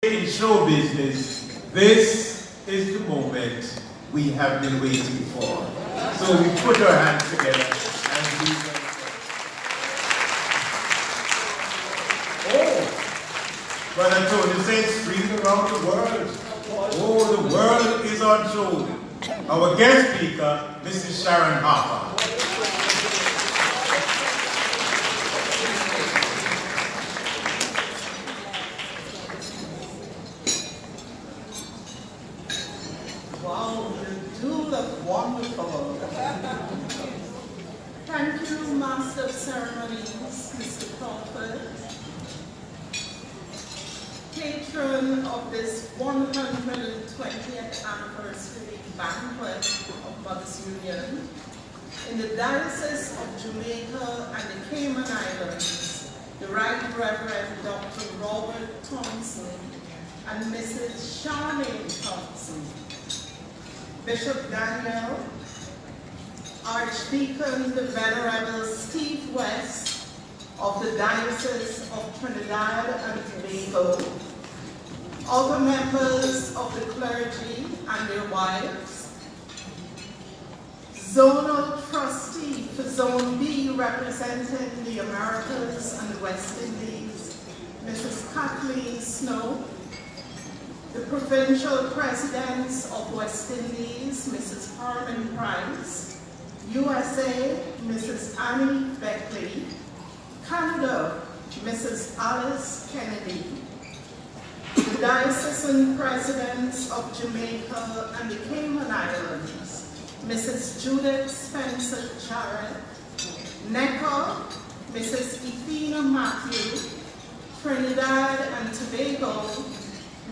In show business, this is the moment we have been waiting for. So we put our hands together and we Oh, Brother Tony said stream around the world. Oh, the world is on show. Our guest speaker, Mrs. Sheran Harper. Wow, you do look wonderful. Thank you, Master of Ceremonies, Mr. Crawford, patron of this 120th anniversary banquet of Mothers Union in the Diocese of Jamaica and the Cayman Islands, the Right Reverend Dr. Robert Thompson and Mrs. Charmaine Thompson, Bishop Daniel, Archdeacon the Venerable Steve West of the Diocese of Trinidad and Tobago, other members of the clergy and their wives, Zonal Trustee for Zone B representing the Americas and the West Indies, Mrs. Kathleen Snow, the Provincial Presidents of West Indies, Mrs. Harmon Price, USA, Mrs. Annie Beckley, Canada, Mrs. Alice Kennedy, the Diocesan Presidents of Jamaica and the Cayman Islands, Mrs. Judith Spencer Jarrett, NECA, Mrs. Ifina Matthew, Trinidad and Tobago,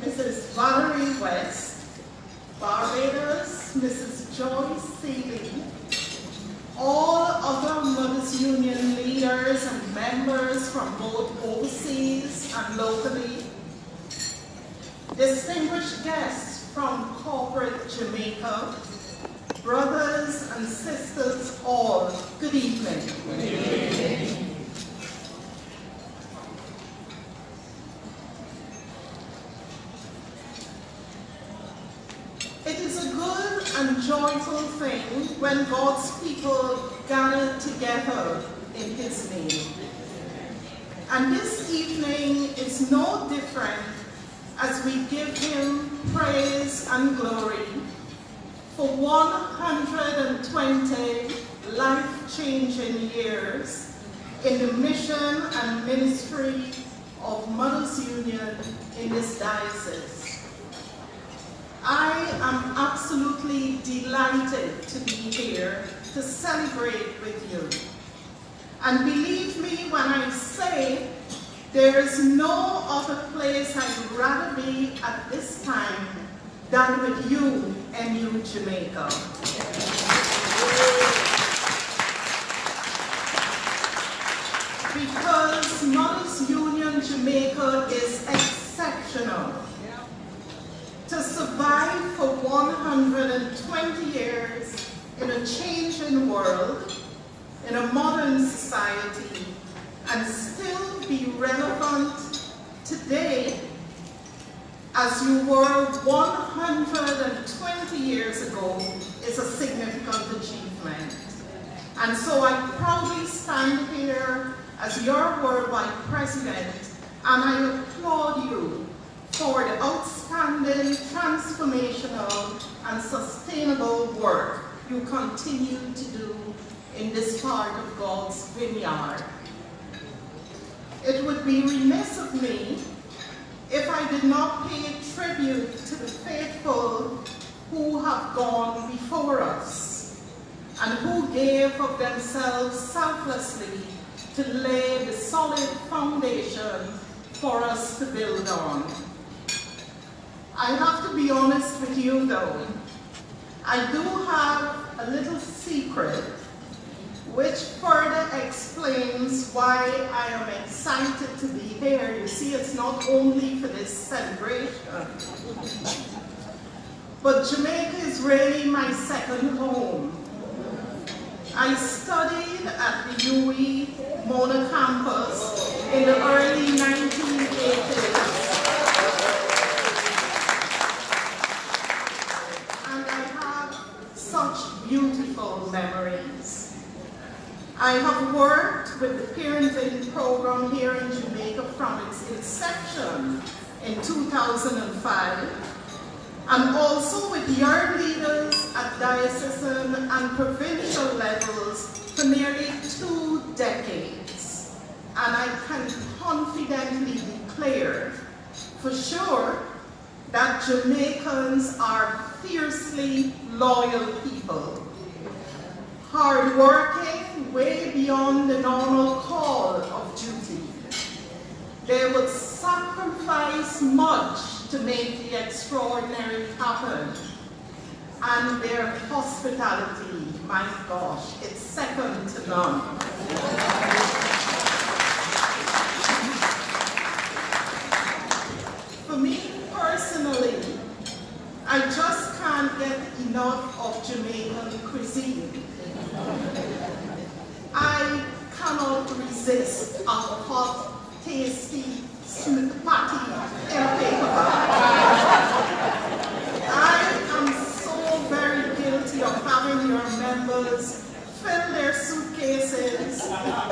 Mrs. Valerie West, Barbados, Mrs. Joyce Seeley, all other Mothers Union leaders and members from both overseas and locally, distinguished guests from corporate Jamaica, brothers and sisters all, good evening. Good evening. It is a good and joyful thing when God's people gather together in His name. And this evening is no different as we give Him praise and glory for 120 life-changing years in the mission and ministry of Mothers Union in this diocese. I am absolutely delighted to be here to celebrate with you. And believe me when I say there is no other place I'd rather be at this time than with you, MU Jamaica. Because Mothers Union Jamaica is exceptional. To survive for 120 years in a changing world, in a modern society, and still be relevant today as you were 120 years ago is a significant achievement. And so I proudly stand here as your worldwide president, and I applaud you for the outstanding, transformational, and sustainable work you continue to do in this part of God's vineyard. It would be remiss of me if I did not pay tribute to the faithful who have gone before us and who gave of themselves selflessly to lay the solid foundation for us to build on. I have to be honest with you though. I do have a little secret which further explains why I am excited to be here. You see, it's not only for this celebration, but Jamaica is really my second home. I studied at the UE Mona campus in the early 1980s. I have worked with the parenting program here in Jamaica from its inception in 2005, and also with yard leaders at diocesan and provincial levels for nearly 2 decades. And I can confidently declare for sure that Jamaicans are fiercely loyal people, hardworking way beyond the normal call of duty. They would sacrifice much to make the extraordinary happen. And their hospitality, my gosh, it's second to none. For me personally, I just can't get enough of Jamaican cuisine. I cannot resist a hot, tasty patty in a paper bag. I am so very guilty of having your members fill their suitcases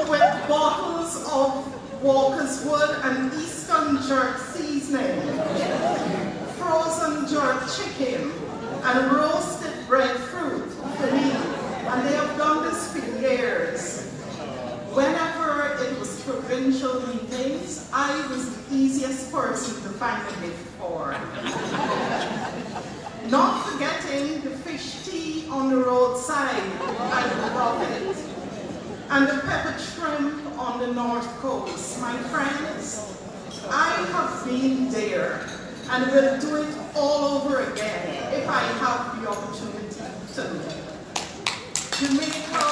with bottles of Walker's Wood and Eastern jerk seasoning, frozen jerk chicken, and roasted breadfruit for me. And they have done this for years. Whenever it was provincial meetings, I was the easiest person to find a gift for. Not forgetting the fish tea on the roadside, I love it. And the pepper shrimp on the North Coast. My friends, I have been there and will do it all over again if I have the opportunity to. Jamaica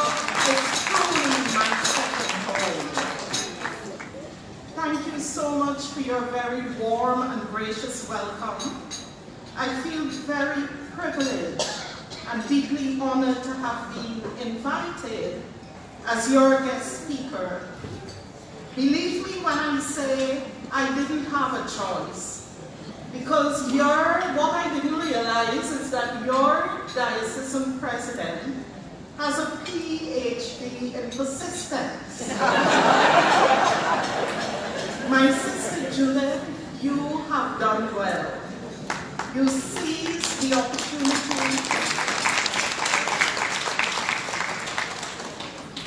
is truly my second home. Thank you so much for your very warm and gracious welcome. I feel very privileged and deeply honored to have been invited as your guest speaker. Believe me when I say I didn't have a choice, because what I didn't realize is that your diocesan president has a PhD in persistence. My sister Judith, you have done well. You seized the opportunity.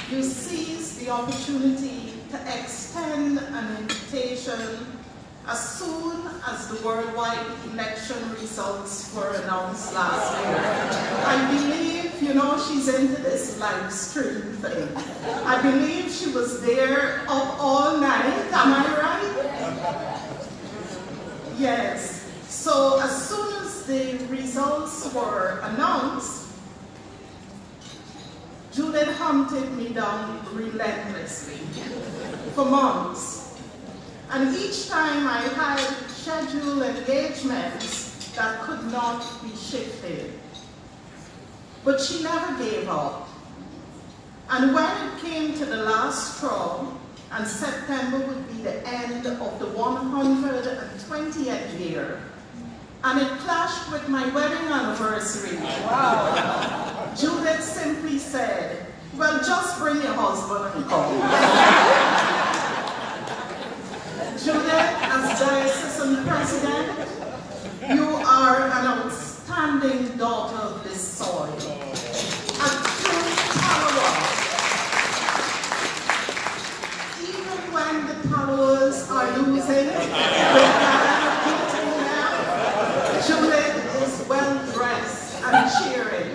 You seized the opportunity to extend an invitation as soon as the worldwide election results were announced last year. I believe, she's into this live stream thing. I believe she was there up all night, am I right? Yes. So as soon as the results were announced, Judith hunted me down relentlessly for months. And each time I had scheduled engagements that could not be shifted. But she never gave up. And when it came to the last straw, and September would be the end of the 120th year, and it clashed with my wedding anniversary. Wow. Judith simply said, well, just bring your husband and come. Judith, as diocesan president, you are an outstanding daughter of this soil. A true follower. Even when the followers are losing, Judith is well dressed and cheering.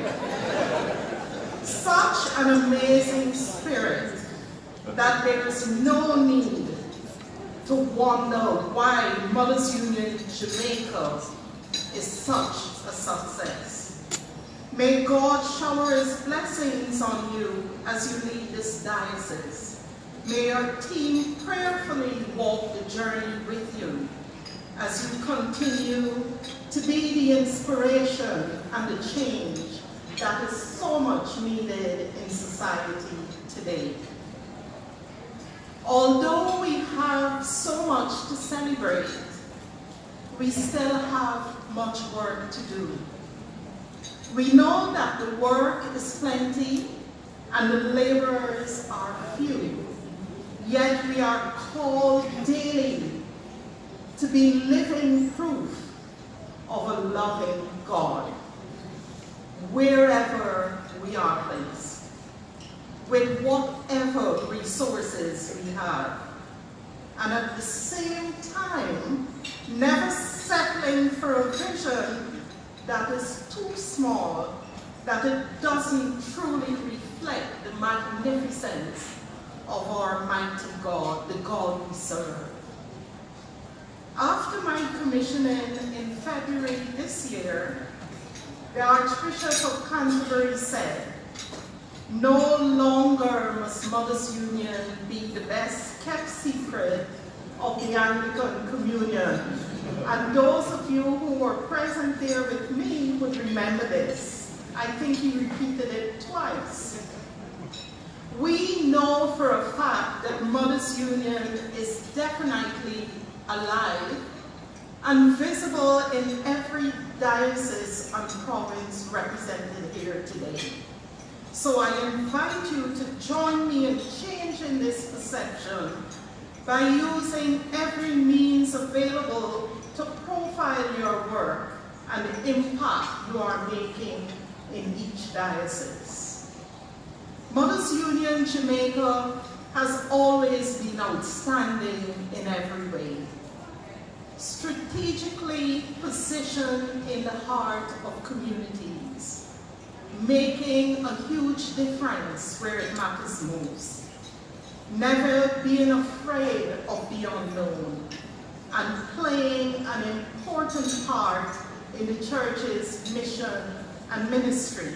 Such an amazing spirit that there is no need to wonder why Mothers Union Jamaica is such a success. May God shower His blessings on you as you lead this diocese. May your team prayerfully walk the journey with you as you continue to be the inspiration and the change that is so much needed in society today. Although we have so much to celebrate, we still have much work to do. We know that the work is plenty and the laborers are few. Yet we are called daily to be living proof of a loving God, wherever we are placed, with whatever resources we have, and at the same time, never settling for a vision that is too small, that it doesn't truly reflect the magnificence of our mighty God, the God we serve. After my commissioning in February this year, the Archbishop of Canterbury said, "No longer must Mothers Union be the best kept secret of the Anglican Communion." And those of you who were present there with me would remember this. I think he repeated it twice. We know for a fact that Mothers Union is definitely alive and visible in every diocese and province represented here today. So I invite you to join me in changing this perception by using every means available to profile your work and the impact you are making in each diocese. Mothers Union Jamaica has always been outstanding in every way. Strategically positioned in the heart of communities, making a huge difference where it matters most, never being afraid of the unknown, and playing an important part in the church's mission and ministry.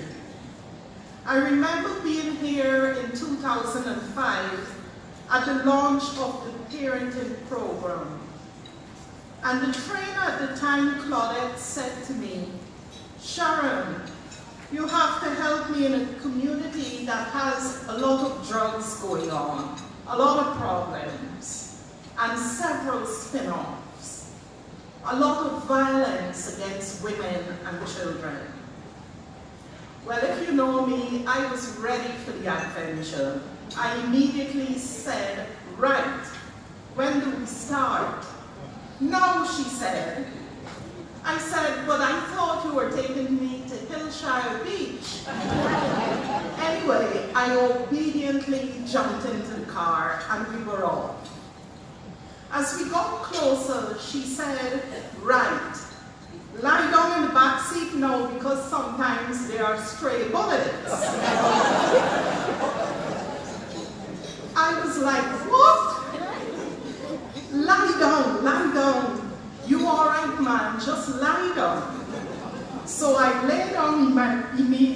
I remember being here in 2005 at the launch of the parenting program. And the trainer at the time, Claudette, said to me, "Sharon, you have to help me in a community that has a lot of drugs going on, a lot of problems, and several spin-offs, a lot of violence against women and children." Well, if you know me, I was ready for the adventure. I immediately said, "Right, when do we start?" "No," she said. I said, "But I thought you were taking me to Hillshire Beach." Anyway, I obediently jumped into the car and we were off. As we got closer, she said, "Right, lie down in the back seat now because sometimes there are stray bullets." I was like, "What? Lie down, lie down. You all right, man, just lie down." So I lay down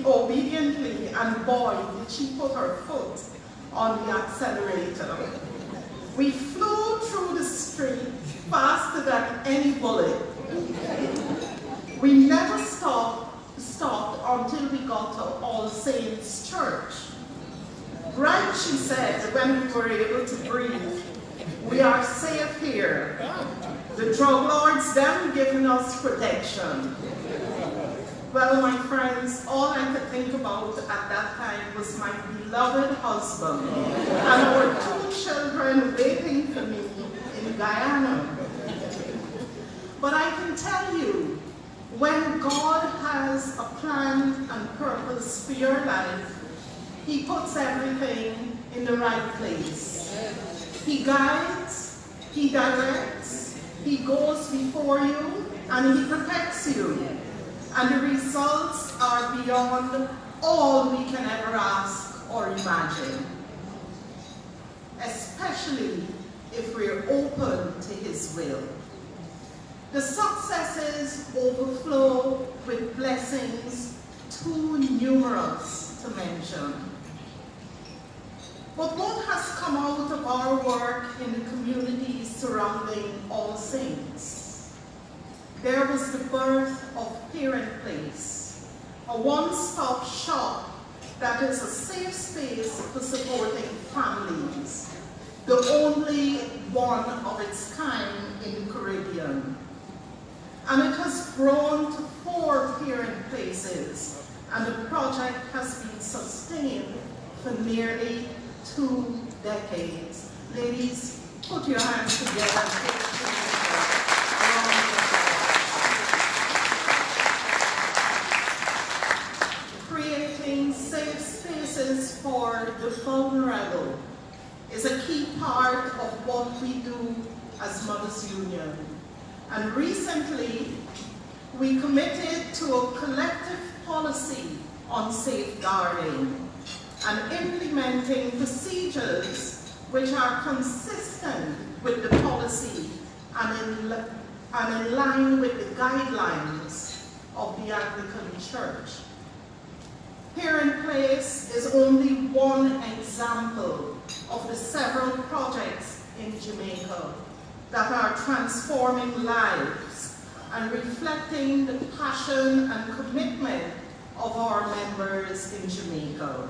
obediently, and boy, did she put her foot on the accelerator. We flew through the street faster than any bullet. We never stopped until we got to All Saints Church. "Right," she said, when we were able to breathe. "We are safe here. The drug lords, them giving us protection." Well, my friends, all I could think about at that time was my beloved husband and our 2 children waiting for me in Guyana. But I can tell you, when God has a plan and purpose for your life, He puts everything in the right place. He guides, He directs, He goes before you, and He protects you. And the results are beyond all we can ever ask or imagine, especially if we're open to His will. The successes overflow with blessings too numerous to mention. But what has come out of our work in the communities surrounding All Saints? There was the birth of Parent Place, a one-stop shop that is a safe space for supporting families, the only one of its kind in the Caribbean. And it has grown to 4 parent places, and the project has been sustained for nearly 2 decades. Ladies, put your hands together and take creating safe spaces for the vulnerable is a key part of what we do as Mothers Union. And recently, we committed to a collective policy on safeguarding and implementing procedures which are consistent with the policy and in line with the guidelines of the Anglican Church. Here in Place is only one example of the several projects in Jamaica that are transforming lives and reflecting the passion and commitment of our members in Jamaica,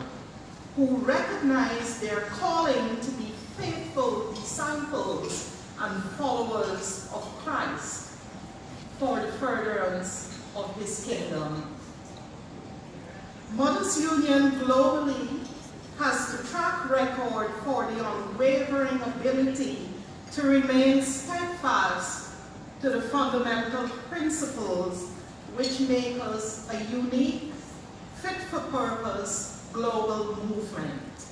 who recognize their calling to be faithful disciples and followers of Christ for the furtherance of his kingdom. Mothers Union globally has the track record for the unwavering ability to remain steadfast to the fundamental principles which make us a unique, fit-for-purpose global movement.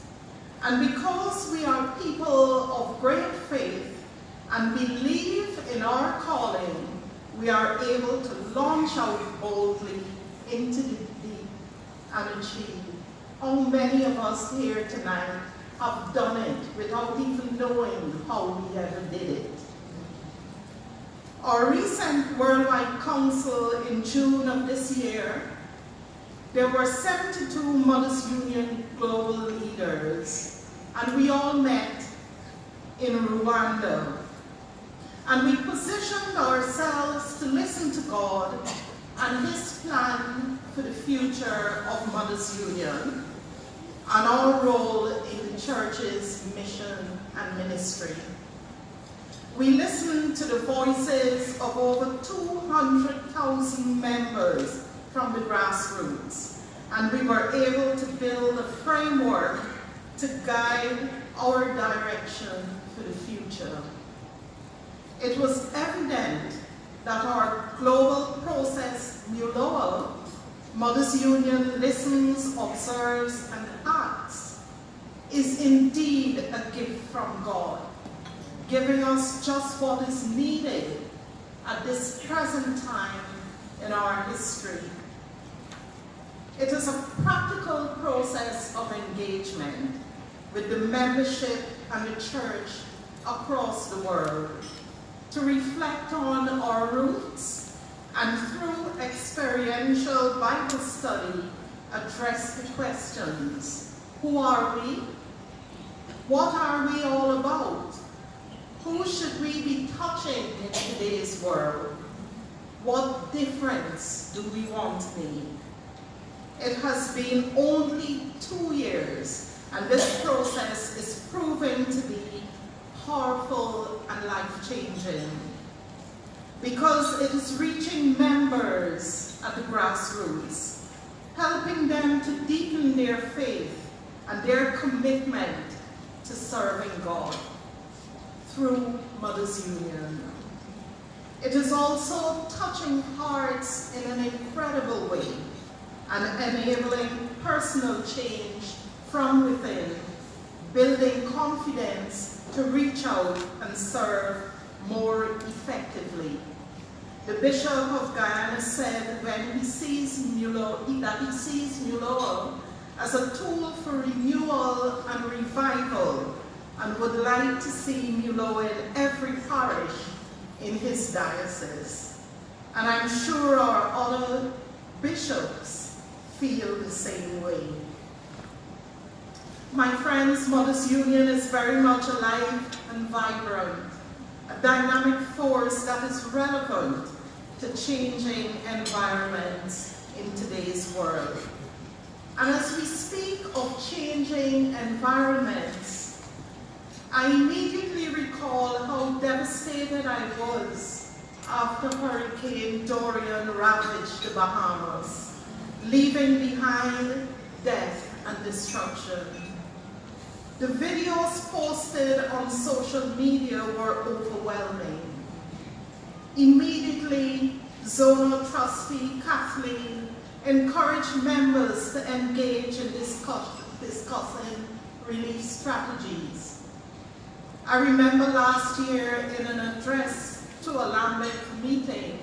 And because we are people of great faith and believe in our calling, we are able to launch out boldly into the deep and achieve. How many of us here tonight have done it without even knowing how we ever did it? Our recent Worldwide Council in June of this year, there were 72 Mothers Union global leaders, and we all met in Rwanda. And we positioned ourselves to listen to God and his plan for the future of Mothers Union and our role in the church's mission and ministry. We listened to the voices of over 200,000 members from the grassroots, and we were able to build a framework to guide our direction for the future. It was evident that our global process, MULOA, Mothers Union Listens, Observes, and Acts, is indeed a gift from God, giving us just what is needed at this present time in our history. It is a practical process of engagement with the membership and the church across the world to reflect on our roots and through experiential Bible study address the questions: who are we? What are we all about? Who should we be touching in today's world? What difference do we want to make? It has been only 2 years, and this process is proving to be powerful and life-changing because it is reaching members at the grassroots, helping them to deepen their faith and their commitment to serving God through Mothers Union. It is also touching hearts in an incredible way and enabling personal change from within, building confidence to reach out and serve more effectively. The Bishop of Guyana said when he sees MULOA as a tool for renewal and revival, and would like to see MULOA in every parish in his diocese. And I'm sure our other bishops feel the same way. My friends, Mothers Union is very much alive and vibrant, a dynamic force that is relevant to changing environments in today's world. And as we speak of changing environments, I immediately recall how devastated I was after Hurricane Dorian ravaged the Bahamas, leaving behind death and destruction. The videos posted on social media were overwhelming. Immediately, zonal trustee Kathleen encouraged members to engage in discussing relief strategies. I remember last year in an address to a Lambeth meeting,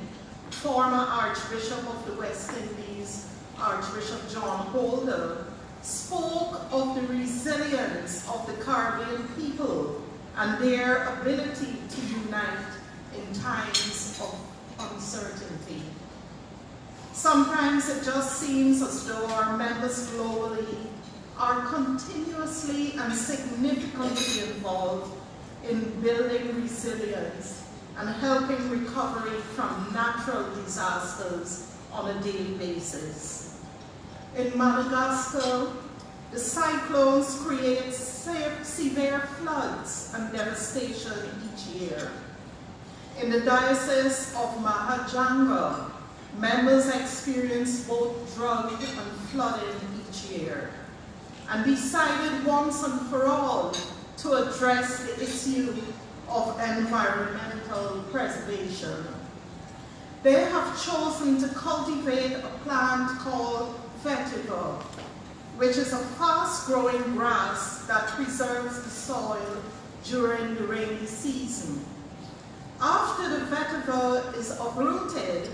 former Archbishop of the West Indies, Archbishop John Holder, spoke of the resilience of the Caribbean people and their ability to unite in times of uncertainty. Sometimes it just seems as though our members globally are continuously and significantly involved in building resilience and helping recovery from natural disasters on a daily basis. In Madagascar, the cyclones create severe floods and devastation each year. In the Diocese of Mahajanga, members experience both drought and flooding each year, and decided once and for all to address the issue of environmental preservation. They have chosen to cultivate a plant called vetiver, which is a fast-growing grass that preserves the soil during the rainy season. After the vetiver is uprooted,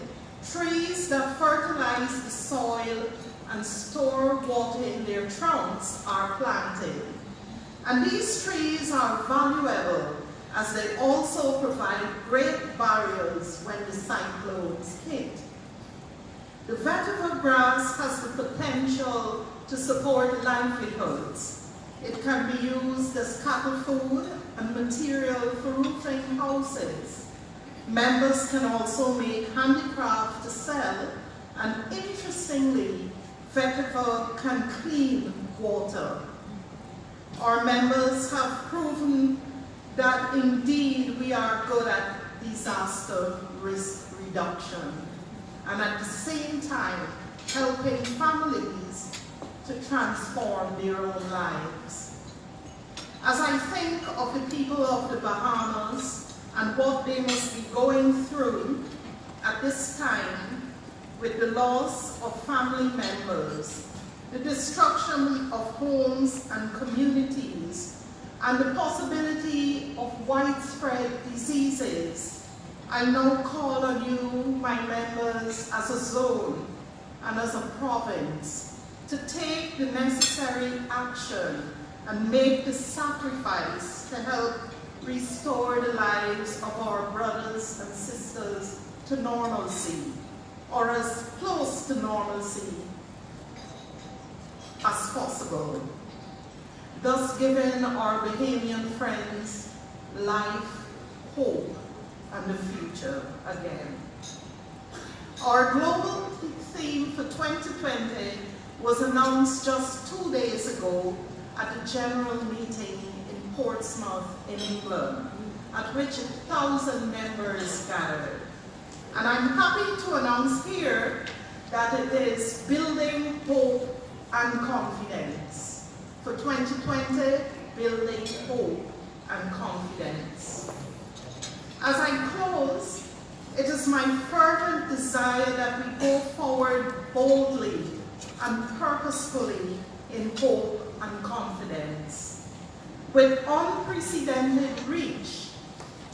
trees that fertilize the soil and store water in their trunks are planted. And these trees are valuable as they also provide great barriers when the cyclones hit. The vetiver grass has the potential to support livelihoods. It can be used as cattle food and material for roofing houses. Members can also make handicraft to sell, and interestingly, vetiver can clean water. Our members have proven that indeed we are good at disaster risk reduction, and at the same time helping families to transform their own lives. As I think of the people of the Bahamas and what they must be going through at this time with the loss of family members, the destruction of homes and communities, and the possibility of widespread diseases, I now call on you, my members, as a zone and as a province, to take the necessary action and make the sacrifice to help restore the lives of our brothers and sisters to normalcy, or as close to normalcy as possible, thus giving our Bahamian friends life, hope, and the future again. Our global theme for 2020 was announced just 2 days ago at the general meeting in Portsmouth in England, at which 1,000 members gathered. And I'm happy to announce here that it is building hope and confidence. For 2020, building hope and confidence. As I close, it is my fervent desire that we go forward boldly and purposefully in hope and confidence, with unprecedented reach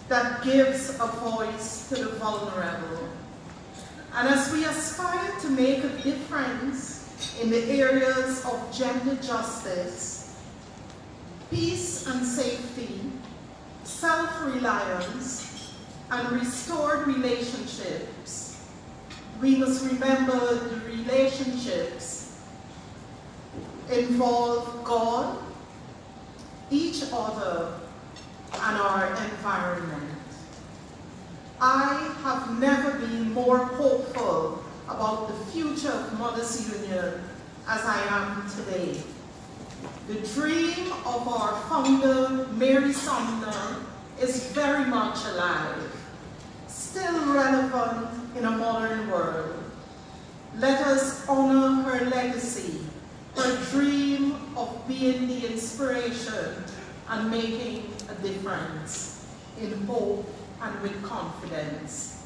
that gives a voice to the vulnerable. And as we aspire to make a difference in the areas of gender justice, peace and safety, self-reliance, and restored relationships, we must remember the relationships involve God, each other, and our environment. I have never been more hopeful about the future of Mothers Union as I am today. The dream of our founder, Mary Sumner, is very much alive, still relevant in a modern world. Let us honor her legacy, her dream of being the inspiration and making a difference in hope and with confidence.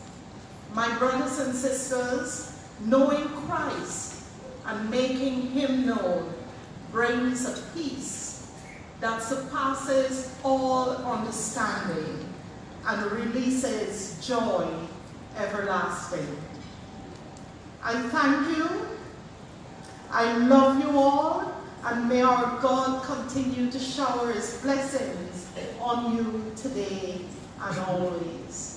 My brothers and sisters, knowing Christ and making him known brings a peace that surpasses all understanding and releases joy everlasting. I thank you, I love you all, and may our God continue to shower his blessings on you today and always.